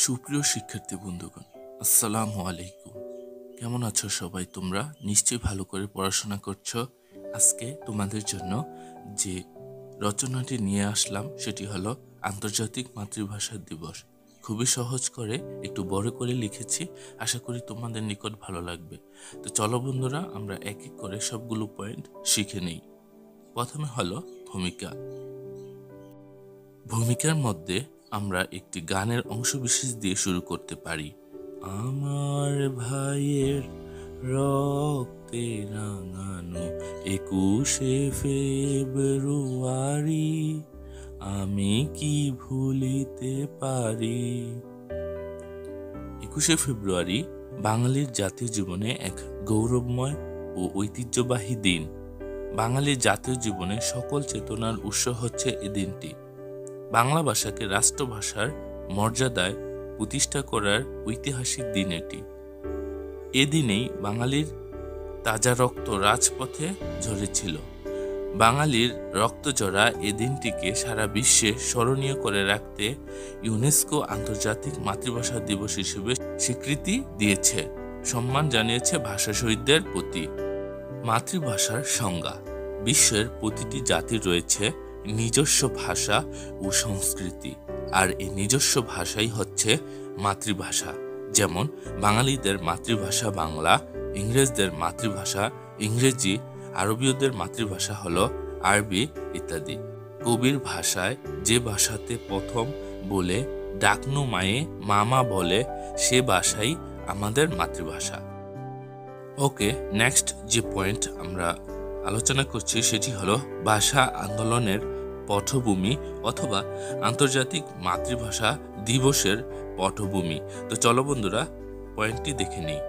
সুপ্রিয় শিক্ষার্থী বন্ধুগণ, আসসালামু আলাইকুম। কেমন আছো সবাই? তোমরা নিশ্চয়ই ভালো করে পড়াশোনা করছো। আজকে তোমাদের জন্য যে রচনাটি নিয়ে আসলাম সেটি হলো আন্তর্জাতিক মাতৃভাষা দিবস। খুবই সহজ করে একটু বড় করে লিখেছি, আশা করি তোমাদের নিকট ভালো লাগবে। তো চলো বন্ধুরা, আমরা এক এক করে সবগুলো পয়েন্ট শিখে নেই। প্রথমে হলো ভূমিকা। ভূমিকার মধ্যে আমরা একটি গানের অংশবিশেষ দিয়ে শুরু করতে পারি। আমার ভাইয়ের রক্তে রাঙানো 21শে ফেব্রুয়ারি, আমি কি ভুলিতে পারি। 21শে ফেব্রুয়ারি বাঙালির জাতীয় জীবনে এক গৌরবময় ও ঐতিহ্যবাহী দিন। বাঙালির জাতীয় জীবনে সকল চেতনার উৎস হচ্ছে এ দিনটি। বাংলা ভাষাকে রাষ্ট্রভাষার মর্যাদায় প্রতিষ্ঠা করার ঐতিহাসিক দিন এটি। এদিনেই বাঙালির তাজা রক্ত রাজপথে ঝরেছিল। বাঙালির রক্তঝরা এ দিনটিকে সারা বিশ্বে স্মরণীয় করে রাখতে ইউনেস্কো আন্তর্জাতিক মাতৃভাষা দিবস হিসেবে স্বীকৃতি দিয়েছে, সম্মান জানিয়েছে ভাষা শহীদদের প্রতি। মাতৃভাষার সংজ্ঞা: বিশ্বের প্রতিটি জাতির রয়েছে নিজস্ব ভাষা ও সংস্কৃতি, আর এই নিজস্ব ভাষাই হচ্ছে মাতৃভাষা। যেমন বাঙালিদের মাতৃভাষা বাংলা, ইংরেজদের মাতৃভাষা ইংরেজি, আরবীয়দের মাতৃভাষা হলো আরবি ইত্যাদি। কবির ভাষায় যে ভাষাতে প্রথম বলে ডাকনু মায়ে মামা বলে, সে ভাষাই আমাদের মাতৃভাষা। ওকে, নেক্সট যে পয়েন্ট আমরা আলোচনা করছি সেটি হলো ভাষা আন্দোলনের পটভূমি অথবা আন্তর্জাতিক মাতৃভাষা দিবসের পটভূমি। তো চলো বন্ধুরা, পয়েন্টটি দেখে নেই।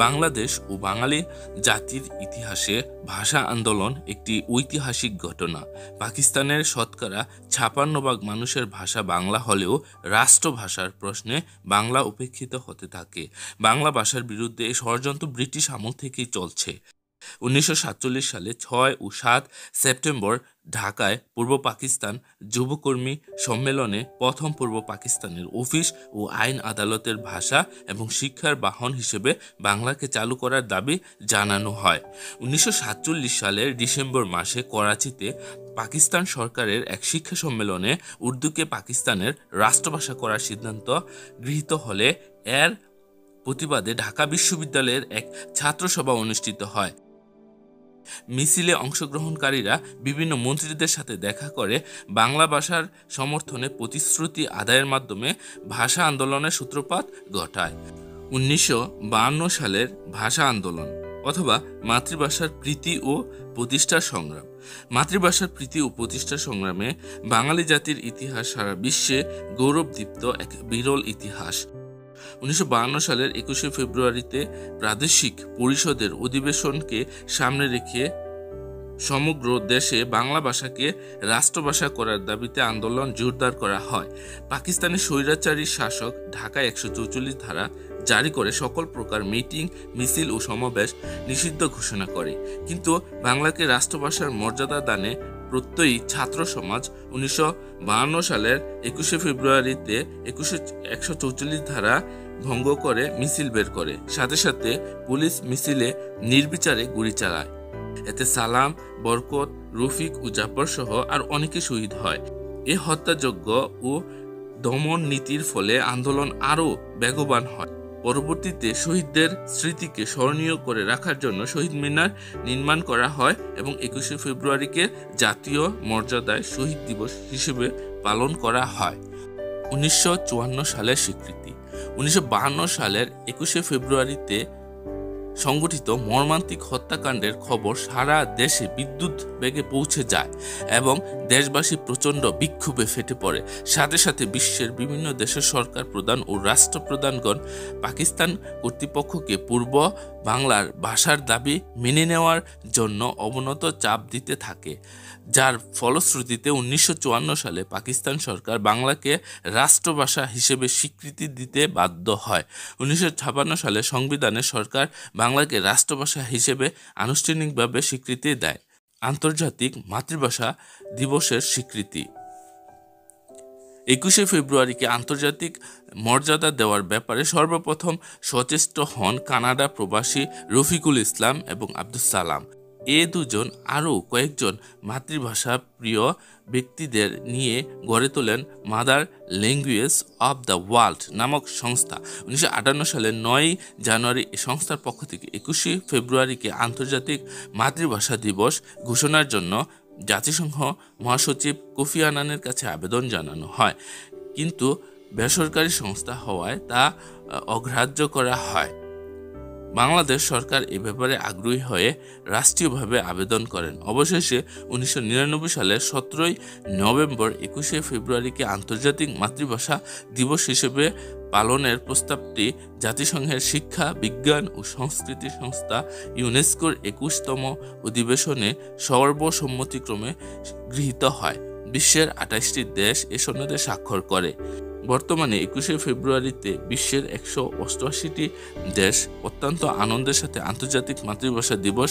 বাংলাদেশ ও বাঙালি জাতির ইতিহাসে ভাষা আন্দোলন একটি ঐতিহাসিক ঘটনা। পাকিস্তানের শতকরা 56% মানুষের ভাষা বাংলা হলেও রাষ্ট্রভাষার প্রশ্নে বাংলা উপেক্ষিত হতে থাকে। বাংলা ভাষার বিরুদ্ধে এই ষড়যন্ত্র ব্রিটিশ আমল থেকেই চলছে। 1947 সালে 6 ও 7 সেপ্টেম্বর ঢাকায় পূর্ব পাকিস্তান যুবকর্মী সম্মেলনে প্রথম পূর্ব পাকিস্তানের অফিস ও আইন আদালতের ভাষা এবং শিক্ষার বাহন হিসেবে বাংলাকে চালু করার দাবি জানানো হয়। 1947 সালের ডিসেম্বর মাসে করাচিতে পাকিস্তান সরকারের এক শিক্ষা সম্মেলনে উর্দুকে পাকিস্তানের রাষ্ট্রভাষা করার সিদ্ধান্ত গৃহীত হলে এর প্রতিবাদে ঢাকা বিশ্ববিদ্যালয়ের এক ছাত্রসভা অনুষ্ঠিত হয়। মিছিলে অংশগ্রহণকারীরা বিভিন্ন মন্ত্রীদের সাথে দেখা করে বাংলা ভাষার সমর্থনে প্রতিশ্রুতি আদায়ের মাধ্যমে ভাষা আন্দোলনের সূত্রপাত ঘটায়। 1952 সালের ভাষা আন্দোলন অথবা মাতৃভাষার প্রীতি ও প্রতিষ্ঠার সংগ্রাম। মাতৃভাষার প্রীতি ও প্রতিষ্ঠার সংগ্রামে বাঙালি জাতির ইতিহাস সারা বিশ্বে গৌরবদীপ্ত এক বিরল ইতিহাস। 1952 সালের 21শে ফেব্রুয়ারিতে প্রাদেশিক পরিষদের অধিবেশনকে সামনে রেখে সমগ্র দেশে বাংলা ভাষাকে রাষ্ট্রভাষা করার দাবিতে আন্দোলন জোরদার করা হয়। পাকিস্তানের স্বৈরাচারী শাসক ঢাকায় 144 ধারা জারি করে সকল প্রকার মিটিং, মিছিল ও সমাবেশ নিষিদ্ধ ঘোষণা করে। কিন্তু বাংলাকে রাষ্ট্রভাষার মর্যাদা দানে প্রত্যয়ী ছাত্র সমাজ 1952 সালের 21শে ফেব্রুয়ারিতে 144 ধারা ভঙ্গ করে মিছিল বের করে। সাথে সাথে পুলিশ মিছিলে নির্বিচারে গুলি চালায়। এতে সালাম, বরকত, রফিক ও জাফর সহ আর অনেকে শহীদ হয়। এ হত্যাযজ্ঞ ও দমন নীতির ফলে আন্দোলন আরও বেগবান হয়। পরবর্তীতে শহীদদের স্মৃতিকে স্মরণীয় করে রাখার জন্য শহীদ মিনার নির্মাণ করা হয় এবং 21শে ফেব্রুয়ারিকে জাতীয় মর্যাদায় শহীদ দিবস হিসেবে পালন করা হয়। 1954 সালের স্বীকৃতি। 1952 সালের 21শে ফেব্রুয়ারিতে সংগঠিত মর্মান্তিক হত্যাকাণ্ডের খবর সারা দেশে বিদ্যুৎ বেগে পৌঁছে যায় এবং দেশবাসী প্রচণ্ড বিক্ষোভে ফেটে পড়ে। সাথে সাথে বিশ্বের বিভিন্ন দেশের সরকার প্রধান ও রাষ্ট্রপ্রধানগণ পাকিস্তান কর্তৃপক্ষকে পূর্ব বাংলার ভাষার দাবি মেনে নেওয়ার জন্য অবনত চাপ দিতে থাকে, যার ফলশ্রুতিতে 1954 সালে পাকিস্তান সরকার বাংলাকে রাষ্ট্রভাষা হিসেবে স্বীকৃতি দিতে বাধ্য হয়। 1956 সালে সংবিধানে সরকার বাংলাকে রাষ্ট্রভাষা হিসেবে আনুষ্ঠানিকভাবে স্বীকৃতি দেয়। আন্তর্জাতিক মাতৃভাষা দিবসের স্বীকৃতি। 21শে ফেব্রুয়ারিকে আন্তর্জাতিক মর্যাদা দেওয়ার ব্যাপারে সর্বপ্রথম সচেষ্ট হন কানাডা প্রবাসী রফিকুল ইসলাম এবং আব্দুস সালাম। এ দুজন আরও কয়েকজন মাতৃভাষা প্রিয় ব্যক্তিদের নিয়ে গড়ে তোলেন mother language of the world নামক সংস্থা। 1958 সালের 9 জানুয়ারি এই সংস্থার পক্ষ থেকে 21শে ফেব্রুয়ারিকে আন্তর্জাতিক মাতৃভাষা দিবস ঘোষণার জন্য জাতিসংঘ মহাসচিব কোফি আনানের কাছে আবেদন জানানো হয়, কিন্তু বেসরকারি সংস্থা হওয়ায় তা অগ্রাহ্য করা হয়। বাংলাদেশ সরকার এ ব্যাপারে আগ্রহী হয়ে রাষ্ট্রীয়ভাবে আবেদন করেন। অবশেষে 1999 সালের 17 নভেম্বর 21শে ফেব্রুয়ারিকে আন্তর্জাতিক মাতৃভাষা দিবস হিসেবে পালনের প্রস্তাবটি জাতিসংঘের শিক্ষা, বিজ্ঞান ও সংস্কৃতি সংস্থা ইউনেস্কোর 21তম অধিবেশনে সর্বসম্মতিক্রমে গৃহীত হয়। বিশ্বের 28টি দেশ এ সনদে স্বাক্ষর করে। বর্তমানে 21শে ফেব্রুয়ারিতে বিশ্বের 188টি দেশ অত্যন্ত আনন্দের সাথে আন্তর্জাতিক মাতৃভাষা দিবস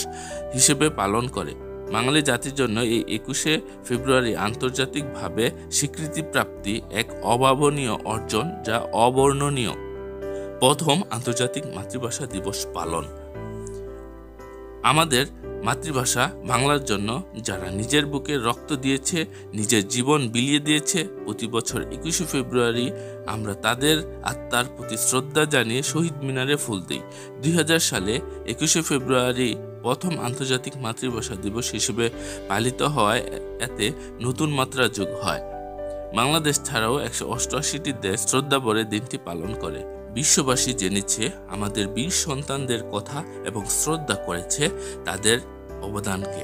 হিসেবে পালন করে। বাঙালি জাতির জন্য এই 21শে ফেব্রুয়ারি আন্তর্জাতিকভাবে স্বীকৃতিপ্রাপ্তি এক অভাবনীয় অর্জন, যা অবর্ণনীয়। প্রথম আন্তর্জাতিক মাতৃভাষা দিবস পালন। আমাদের মাতৃভাষা বাংলার জন্য যারা নিজের বুকে রক্ত দিয়েছে, নিজের জীবন বিলিয়ে দিয়েছে, প্রতি বছর 21শে ফেব্রুয়ারি আমরা তাদের আত্মার প্রতি শ্রদ্ধা জানিয়ে শহীদ মিনারে ফুল দিই। 2000 সালে 21শে ফেব্রুয়ারি প্রথম আন্তর্জাতিক মাতৃভাষা দিবস হিসেবে পালিত হওয়ায় এতে নতুন মাত্রা যোগ হয়। বাংলাদেশ ছাড়াও 188টি দেশ শ্রদ্ধাভরে দিনটি পালন করে। বিশ্ববাসী জেনেছে আমাদের বীর সন্তানদের কথা এবং শ্রদ্ধা করেছে তাদের অবদানকে।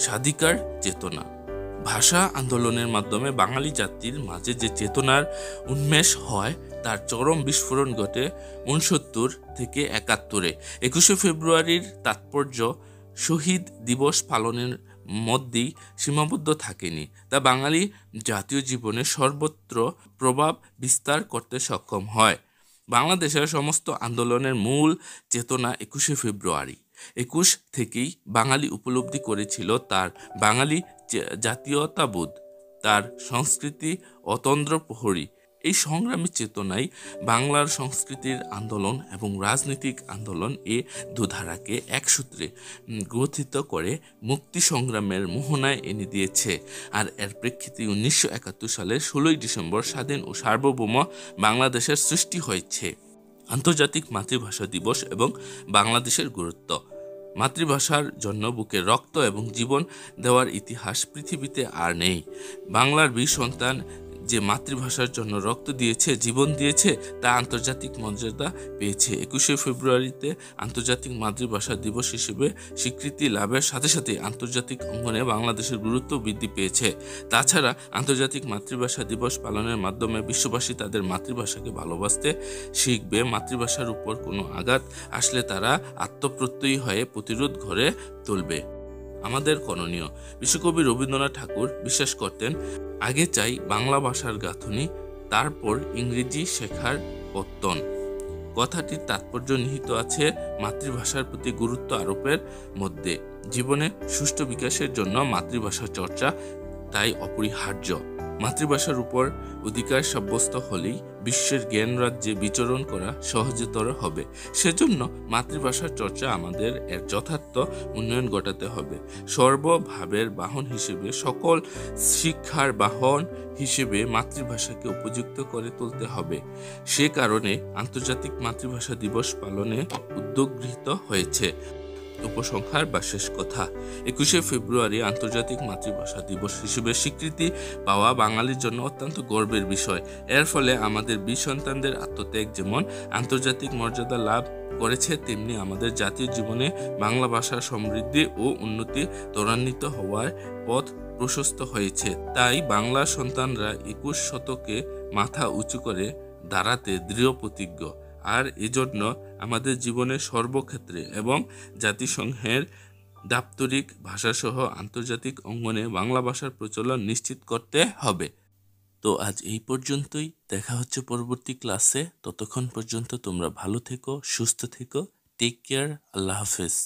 স্বাধিকার চেতনা। ভাষা আন্দোলনের মাধ্যমে বাঙালি জাতির মাঝে যে চেতনার উন্মেষ হয় তার চরম বিস্ফোরণ ঘটে 69 থেকে 71-এ। 21শে ফেব্রুয়ারির তাৎপর্য শহীদ দিবস পালনের মধ্যেই সীমাবদ্ধ থাকেনি, তা বাঙালি জাতীয় জীবনে সর্বত্র প্রভাব বিস্তার করতে সক্ষম হয়। বাংলাদেশের সমস্ত আন্দোলনের মূল চেতনা 21শে ফেব্রুয়ারি। 21 থেকেই বাঙালি উপলব্ধি করেছিল তার বাঙালি জাতীয়তাবোধ, তার সংস্কৃতি অতন্দ্র প্রহরী। এই সংগ্রামী চেতনাই বাংলার সংস্কৃতির আন্দোলন এবং রাজনৈতিক আন্দোলন এ দুধারাকে এক সূত্রে গ্রথিত করে মুক্তি সংগ্রামের মোহনায় এনে দিয়েছে। আর এর প্রেক্ষিতে 1971 সালের 16 ডিসেম্বর স্বাধীন ও সার্বভৌম বাংলাদেশের সৃষ্টি হয়েছে। আন্তর্জাতিক মাতৃভাষা দিবস এবং বাংলাদেশের গুরুত্ব। মাতৃভাষার জন্য বুকে রক্ত এবং জীবন দেওয়ার ইতিহাস পৃথিবীতে আর নেই। বাংলার বীর সন্তান যে মাতৃভাষার জন্য রক্ত দিয়েছে, জীবন দিয়েছে, তা আন্তর্জাতিক মর্যাদা পেয়েছে। 21শে ফেব্রুয়ারিতে আন্তর্জাতিক মাতৃভাষা দিবস হিসেবে স্বীকৃতি লাভের সাথে সাথে আন্তর্জাতিক অঙ্গনে বাংলাদেশের গুরুত্ব বৃদ্ধি পেয়েছে। তাছাড়া আন্তর্জাতিক মাতৃভাষা দিবস পালনের মাধ্যমে বিশ্ববাসী তাদের মাতৃভাষাকে ভালোবাসতে শিখবে। মাতৃভাষার উপর কোনো আঘাত আসলে তারা আত্মপ্রত্যয়ী হয়ে প্রতিরোধ গড়ে তুলবে। আমাদের করণীয়। বিশ্বকবি রবীন্দ্রনাথ ঠাকুর বিশ্বাস করতেন, আগে চাই বাংলা ভাষার গাঁথনি, তারপর ইংরেজি শেখার পত্তন। কথাটির তাৎপর্য নিহিত আছে মাতৃভাষার প্রতি গুরুত্ব আরোপের মধ্যে। জীবনে সুষ্ঠু বিকাশের জন্য মাতৃভাষা চর্চা তাই অপরিহার্য। মাতৃভাষার উপর অধিকার সাব্যস্ত হলেই বিশ্বের জ্ঞান রাজ্যে বিচরণ করা সহজতর হবে। সেজন্য মাতৃভাষার চর্চা আমাদের এর যথার্থ উন্নয়ন ঘটাতে হবে। সর্বভাবের বাহন হিসেবে, সকল শিক্ষার বাহন হিসেবে মাতৃভাষাকে উপযুক্ত করে তুলতে হবে। সে কারণে আন্তর্জাতিক মাতৃভাষা দিবস পালনে উদ্যোগ গৃহীত হয়েছে। উপসংহার বা শেষ কথা। 21শে ফেব্রুয়ারি আন্তর্জাতিক মাতৃভাষা দিবস হিসেবে স্বীকৃতি পাওয়া বাঙালির জন্য অত্যন্ত গর্বের বিষয়। এর ফলে আমাদের বীর সন্তানদের আত্মত্যাগ যেমন আন্তর্জাতিক মর্যাদা লাভ করেছে, তেমনি আমাদের জাতীয় জীবনে বাংলা ভাষার সমৃদ্ধি ও উন্নতি ত্বরান্বিত হওয়ার পথ প্রশস্ত হয়েছে। তাই বাংলার সন্তানরা 21 শতকে মাথা উঁচু করে দাঁড়াতে দৃঢ় প্রতিজ্ঞ। আর এজন্য আমাদের জীবনের সর্বক্ষেত্রে এবং জাতিসংঘের দাপ্তরিক ভাষাসহ আন্তর্জাতিক অঙ্গনে বাংলা ভাষার প্রচলন নিশ্চিত করতে হবে। তো আজ এই পর্যন্তই, দেখা হচ্ছে পরবর্তী ক্লাসে। ততক্ষণ পর্যন্ত তোমরা ভালো থেকো, সুস্থ থেকো। Take care. আল্লাহ হাফেজ।